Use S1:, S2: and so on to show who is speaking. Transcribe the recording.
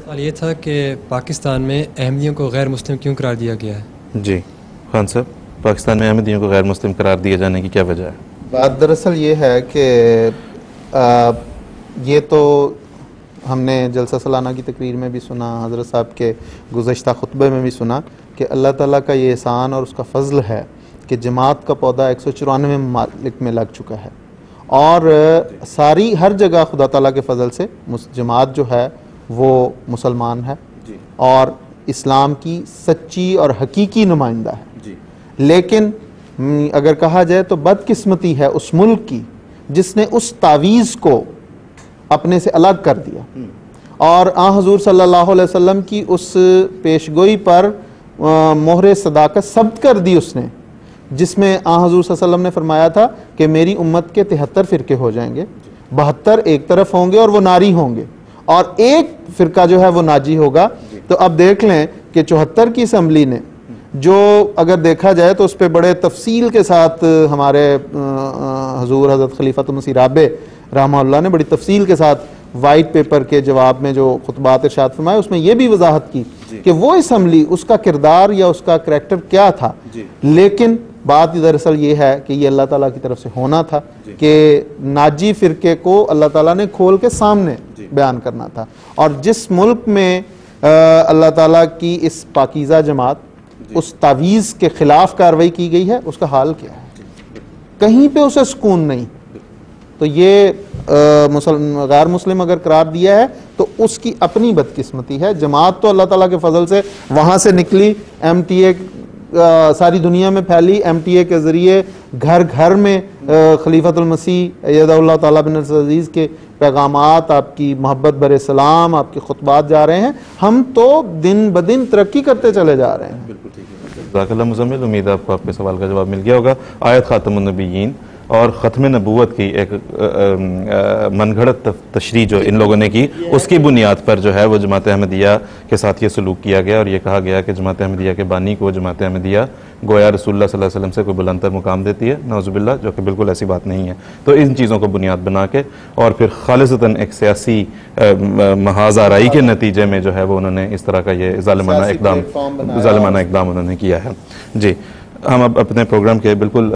S1: सवाल ये था कि पाकिस्तान में अहमदियों को गैर मुस्लिम क्यों करार दिया गया है?
S2: जी खान साहब, पाकिस्तान में अहमदियों को गैर मुस्लिम करार दिए जाने की क्या वजह है?
S3: बात दरअसल ये है कि ये तो हमने जलसा सालाना की तकरीर में भी सुना, हज़रत साहब के गुज़श्ता खुतबे में भी सुना कि अल्लाह ताला का ये एहसान और उसका फ़ज़ल है कि जमात का पौधा 194 ममालिक में लग चुका है और सारी हर जगह खुदा ताला के फ़ज़ल से जमात जो है वो मुसलमान है और इस्लाम की सच्ची और हकीकी नुमाइंदा है। लेकिन अगर कहा जाए तो बदकिस्मती है उस मुल्क की जिसने उस तावीज़ को अपने से अलग कर दिया और हज़ूर सल्लल्लाहु अलैहि वसल्लम की उस पेशगोई पर मोहरे सदाकत सब्त कर दी उसने, जिसमें हज़ूर सल्लल्लाहु अलैहि वसल्लम ने फरमाया था कि मेरी उम्मत के 73 फ़िरके हो जाएंगे, 72 एक तरफ होंगे और वो नारी होंगे और एक फ़िरका जो है वो नाजी होगा। तो अब देख लें कि 74 की असम्बली ने जो अगर देखा जाए तो उस पर बड़े तफसील के साथ हमारे हजूर हज़रत खलीफातुल मसीह राबे रहमतुल्लाह ने बड़ी तफसील के साथ वाइट पेपर के जवाब में जो खुतबात इरशाद फरमाए उसमें यह भी वजाहत की कि वो असम्बली उसका किरदार या उसका करैक्टर क्या था। लेकिन बात दरअसल ये है कि ये अल्लाह ताला की तरफ से होना था कि नाजी फ़िरके को अल्लाह ताला ने खोल के सामने बयान करना था। और जिस मुल्क में अल्लाह ताला की इस पाकीज़ा जमात उस तावीज़ के खिलाफ कार्रवाई की गई है उसका हाल क्या है? कहीं पे उसे सुकून नहीं। तो ये गैर मुस्लिम अगर करार दिया है तो उसकी अपनी बदकिस्मती है। जमात तो अल्लाह ताला के फजल से वहां से निकली, MTA सारी दुनिया में फैली, MTA के जरिए घर घर में खलीफातुल मसीह यदउल्लाह ताला बिन अज़ीज़ के पैगामात, आपकी मोहब्बत बर सलाम, आपके खुतबात जा रहे हैं। हम तो दिन ब दिन तरक्की करते चले जा रहे हैं।
S2: बिल्कुल ठीक है ज़ाकल्लाह मुज़म्मिल, उम्मीद है आपको आपके सवाल का जवाब मिल गया होगा। आयत ख़ातमुन नबिय्यीन और ख़त्म नबूवत की एक मनगढ़ंत तशरीह जो इन लोगों ने की उसकी बुनियाद पर जो है वो जमात अहमदिया के साथ ये सलूक किया गया और ये कहा गया कि जमात अहमदिया के बानी को जमात अहमदिया गोया रसूलुल्लाह सल्लल्लाहु अलैहि वसल्लम से कोई बुलंदतर मुकाम देती है, नौज़ुबिल्लाह, जो कि बिल्कुल ऐसी बात नहीं है। तो इन चीज़ों को बुनियाद बना के और फिर खालिसतन एक सियासी महाज आराई के नतीजे में जो है वो उन्होंने इस तरह का ये ज़ालिमाना इक़दाम उन्होंने किया है। जी, हम अब अपने प्रोग्राम के बिल्कुल